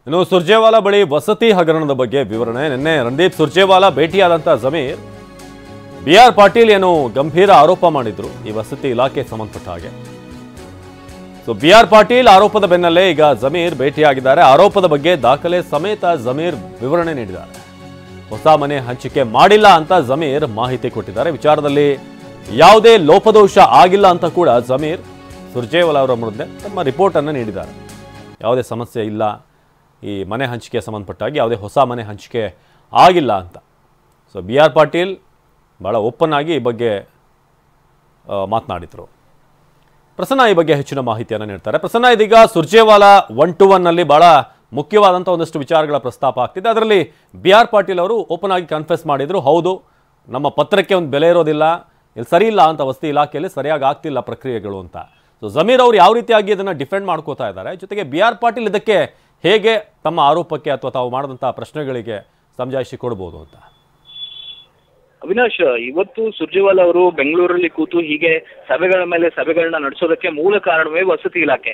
ಇನ್ನು ಸುರ್ಜೇವಾಲಾ ಬಳಿ ವಸತಿ ಹಗರಣದ ಬಗ್ಗೆ ವಿವರಣೆ. ನಿನ್ನೆ ರಣದೀಪ್ ಸುರ್ಜೇವಾಲಾ ಭೇಟಿಯಾದಂತ ಜಮೀರ್ ಬಿಆರ್ ಪಾಟೀಲ್ ಏನು ಗಂಭೀರ ಆರೋಪ ಮಾಡಿದ್ರು ಈ ವಸತಿ ಇಲಾಖೆ ಸಂಬಂಧಪಟ್ಟ ಹಾಗೆ. ಸೊ ಬಿಆರ್ ಪಾಟೀಲ್ ಆರೋಪದ ಬೆನ್ನಲ್ಲೇ ಈಗ ಜಮೀರ್ ಭೇಟಿಯಾಗಿದ್ದಾರೆ. ಆರೋಪದ ಬಗ್ಗೆ ದಾಖಲೆ ಸಮೇತ ಜಮೀರ್ ವಿವರಣೆ ನೀಡಿದ್ದಾರೆ. ಹೊಸ ಮನೆ ಹಂಚಿಕೆ ಮಾಡಿಲ್ಲ ಅಂತ ಜಮೀರ್ ಮಾಹಿತಿ ಕೊಟ್ಟಿದ್ದಾರೆ. ವಿಚಾರದಲ್ಲಿ ಯಾವುದೇ ಲೋಪದೋಷ ಆಗಿಲ್ಲ ಅಂತ ಕೂಡ ಜಮೀರ್ ಸುರ್ಜೇವಾಲಾ ಅವರ ಮುಂದೆ ತಮ್ಮ ರಿಪೋರ್ಟ್ ಅನ್ನು ನೀಡಿದ್ದಾರೆ. ಯಾವುದೇ ಸಮಸ್ಯೆ ಇಲ್ಲ, ಈ ಮನೆ ಹಂಚಿಕೆ ಸಂಬಂಧಪಟ್ಟಾಗಿ ಯಾವುದೇ ಹೊಸ ಮನೆ ಹಂಚಿಕೆ ಆಗಿಲ್ಲ ಅಂತ. ಸೊ ಬಿಆರ್ ಪಾಟೀಲ್ ಭಾಳ ಓಪನ್ ಆಗಿ ಈ ಬಗ್ಗೆ ಮಾತನಾಡಿದರು. ಪ್ರಸನ್ನ ಈ ಬಗ್ಗೆ ಹೆಚ್ಚಿನ ಮಾಹಿತಿಯನ್ನು ನೀಡ್ತಾರೆ. ಪ್ರಸನ್ನ, ಇದೀಗ ಸುರ್ಜೇವಾಲಾ 1-to-1 ನಲ್ಲಿ ಬಹಳ ಮುಖ್ಯವಾದಂಥ ಒಂದಷ್ಟು ವಿಚಾರಗಳ ಪ್ರಸ್ತಾಪ ಆಗ್ತಿದೆ. ಅದರಲ್ಲಿ ಬಿಆರ್ ಪಾಟೀಲ್ ಅವರು ಓಪನ್ ಆಗಿ ಕನ್ಫೆಸ್ ಮಾಡಿದ್ರು, ಹೌದು ನಮ್ಮ ಪತ್ರಕ್ಕೆ ಒಂದು ಬೆಲೆ ಇರೋದಿಲ್ಲ, ಇಲ್ಲಿ ಸರಿ ಇಲ್ಲ ಅಂತ, ವಸತಿ ಇಲಾಖೆಯಲ್ಲಿ ಸರಿಯಾಗಿ ಆಗ್ತಿಲ್ಲ ಪ್ರಕ್ರಿಯೆಗಳು ಅಂತ. ಸೊ ಜಮೀರ್ ಅವರು ಯಾವ ರೀತಿಯಾಗಿ ಇದನ್ನು ಡಿಫೆಂಡ್ ಮಾಡ್ಕೋತಾ ಇದ್ದಾರೆ, ಜೊತೆಗೆ ಬಿಆರ್ ಪಾಟೀಲ್ ಇದಕ್ಕೆ ಹೇಗೆ ತಮ್ಮ ಆರೋಪಕ್ಕೆ ಅಥವಾ ತಾವು ಮಾಡಿದಂಥ ಪ್ರಶ್ನೆಗಳಿಗೆ ಸಮಜಾಯಿಷಿ ಕೊಡ್ಬೋದು ಅಂತ? ಅವಿನಾಶ್, ಇವತ್ತು ಸುರ್ಜೇವಾಲಾ ಅವರು ಬೆಂಗಳೂರಲ್ಲಿ ಕೂತು ಹೀಗೆ ಸಭೆಗಳ ಮೇಲೆ ಸಭೆಗಳನ್ನ ನಡೆಸೋದಕ್ಕೆ ಮೂಲ ಕಾರಣವೇ ವಸತಿ ಇಲಾಖೆ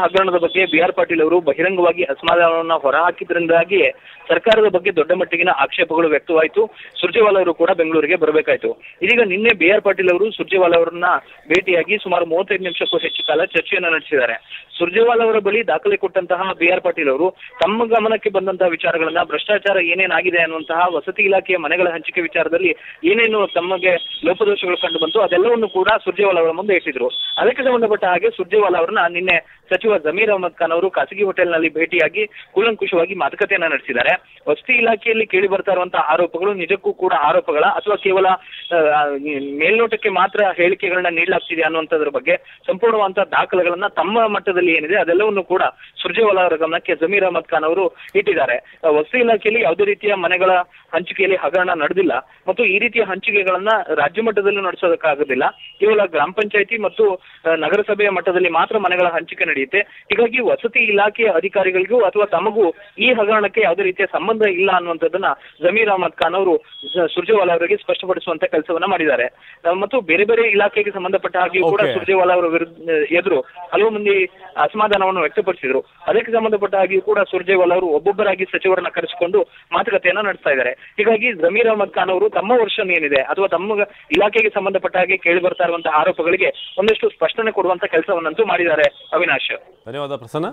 ಹಗರಣದ ಬಗ್ಗೆ ಬಿಆರ್ ಪಾಟೀಲ್ ಅವರು ಬಹಿರಂಗವಾಗಿ ಅಸಮಾಧಾನವನ್ನ ಹೊರಹಾಕಿದ್ರಿಂದಾಗಿ ಸರ್ಕಾರದ ಬಗ್ಗೆ ದೊಡ್ಡ ಮಟ್ಟಿಗಿನ ಆಕ್ಷೇಪಗಳು ವ್ಯಕ್ತವಾಯಿತು. ಸುರ್ಜೇವಾಲಾ ಅವರು ಕೂಡ ಬೆಂಗಳೂರಿಗೆ ಬರಬೇಕಾಯಿತು. ಇದೀಗ ನಿನ್ನೆ ಬಿಆರ್ ಪಾಟೀಲ್ ಅವರು ಸುರ್ಜೇವಾಲಾ ಅವರನ್ನ ಭೇಟಿಯಾಗಿ ಸುಮಾರು 35 ನಿಮಿಷಕ್ಕೂ ಹೆಚ್ಚು ಕಾಲ ಚರ್ಚೆಯನ್ನ ನಡೆಸಿದ್ದಾರೆ. ಸುರ್ಜೇವಾಲಾ ಅವರ ಬಳಿ ದಾಖಲೆ ಕೊಟ್ಟಂತಹ ಬಿಆರ್ ಪಾಟೀಲ್ ಅವರು ತಮ್ಮ ಗಮನಕ್ಕೆ ಬಂದಂತಹ ವಿಚಾರಗಳನ್ನ, ಭ್ರಷ್ಟಾಚಾರ ಏನೇನಾಗಿದೆ ಅನ್ನುವಂತಹ ವಸತಿ ಇಲಾಖೆಯ ಮನೆಗಳ ಹಂಚಿಕೆ ವಿಚಾರದಲ್ಲಿ ಏನೇನು ತಮಗೆ ಲೋಪದೋಷಗಳು ಕಂಡು ಬಂತು ಅದೆಲ್ಲವನ್ನು ಕೂಡ ಸುರ್ಜೇವಾಲಾ ಅವರ ಮುಂದೆ ಇಟ್ಟಿದ್ರು. ಅದಕ್ಕೆ ಸಂಬಂಧಪಟ್ಟ ಹಾಗೆ ಸುರ್ಜೇವಾಲಾ ಅವರನ್ನ ನಿನ್ನೆ ಸಚಿವ ಜಮೀರ್ ಅಹಮದ್ ಖಾನ್ ಅವರು ಖಾಸಗಿ ಹೋಟೆಲ್ನಲ್ಲಿ ಭೇಟಿಯಾಗಿ ಕೂಲಂಕುಷವಾಗಿ ಮಾತುಕತೆಯನ್ನ ನಡೆಸಿದ್ದಾರೆ. ವಸತಿ ಇಲಾಖೆಯಲ್ಲಿ ಕೇಳಿ ಬರ್ತಾ ಇರುವಂತಹ ಆರೋಪಗಳು ನಿಜಕ್ಕೂ ಕೂಡ ಆರೋಪಗಳ ಅಥವಾ ಕೇವಲ ಮೇಲ್ನೋಟಕ್ಕೆ ಮಾತ್ರ ಹೇಳಿಕೆಗಳನ್ನ ನೀಡಲಾಗ್ತಿದೆ ಅನ್ನುವಂಥದ್ರ ಬಗ್ಗೆ ಸಂಪೂರ್ಣವಾದಂತಹ ದಾಖಲೆಗಳನ್ನ ತಮ್ಮ ಮಟ್ಟದಲ್ಲಿ ಏನಿದೆ ಅದೆಲ್ಲವನ್ನು ಕೂಡ ಸುರ್ಜೇವಾಲಾ ಅವರ ಗಮನಕ್ಕೆ ಜಮೀರ್ ಅಹಮದ್ ಖಾನ್ ಅವರು ಇಟ್ಟಿದ್ದಾರೆ. ವಸತಿ ಇಲಾಖೆಯಲ್ಲಿ ಯಾವುದೇ ರೀತಿಯ ಮನೆಗಳ ಹಂಚಿಕೆಯಲ್ಲಿ ಹಗರಣ ನಡೆದಿಲ್ಲ ಮತ್ತು ಈ ರೀತಿಯ ಹಂಚಿಕೆಗಳನ್ನ ರಾಜ್ಯ ಮಟ್ಟದಲ್ಲಿ ನಡೆಸೋದಕ್ಕಾಗೋದಿಲ್ಲ. ಕೇವಲ ಗ್ರಾಮ ಪಂಚಾಯಿತಿ ಮತ್ತು ನಗರಸಭೆಯ ಮಟ್ಟದಲ್ಲಿ ಮಾತ್ರ ಮನೆಗಳ ಹಂಚಿಕೆ ನಡೆಯುತ್ತೆ. ಹೀಗಾಗಿ ವಸತಿ ಇಲಾಖೆಯ ಅಧಿಕಾರಿಗಳಿಗೂ ಅಥವಾ ತಮಗೂ ಈ ಹಗರಣಕ್ಕೆ ಯಾವುದೇ ರೀತಿಯ ಸಂಬಂಧ ಇಲ್ಲ ಅನ್ನುವಂಥದ್ದನ್ನ ಜಮೀರ್ ಅಹಮದ್ ಖಾನ್ ಅವರು ಸುರ್ಜೇವಾಲಾ ಅವರಿಗೆ ಸ್ಪಷ್ಟಪಡಿಸುವಂತ ಕೆಲಸವನ್ನ ಮಾಡಿದ್ದಾರೆ. ಮತ್ತು ಬೇರೆ ಬೇರೆ ಇಲಾಖೆಗೆ ಸಂಬಂಧಪಟ್ಟ ಹಾಗೆಯೂ ಕೂಡ ಸುರ್ಜೇವಾಲಾ ಅವರ ಎದುರು ಹಲವು ಮಂದಿ ಅಸಮಾಧಾನವನ್ನು ವ್ಯಕ್ತಪಡಿಸಿದ್ರು. ಅದಕ್ಕೆ ಸಂಬಂಧಪಟ್ಟ ಹಾಗೆಯೂ ಕೂಡ ಸುರ್ಜೇವಾಲಾ ಅವರು ಒಬ್ಬೊಬ್ಬರಾಗಿ ಸಚಿವರನ್ನ ಕರೆಸಿಕೊಂಡು ಮಾತುಕತೆಯನ್ನ ನಡೆಸ್ತಾ ಇದ್ದಾರೆ. ಹೀಗಾಗಿ ಜಮೀರ್ ಅಹಮದ್ ಖಾನ್ ಅವರು ತಮ್ಮ ವರ್ಷನ್ ಏನಿದೆ ಅಥವಾ ತಮ್ಮ ಇಲಾಖೆಗೆ ಸಂಬಂಧಪಟ್ಟ ಹಾಗೆ ಕೇಳಿ ಬರ್ತಾ ಇರುವಂತಹ ಆರೋಪಗಳಿಗೆ ಒಂದಷ್ಟು ಸ್ಪಷ್ಟನೆ ಕೊಡುವಂತ ಕೆಲಸವನ್ನಂತೂ ಮಾಡಿದ್ದಾರೆ. ಅವಿನಾಶ್, ಧನ್ಯವಾದ ಪ್ರಸನ್ನ.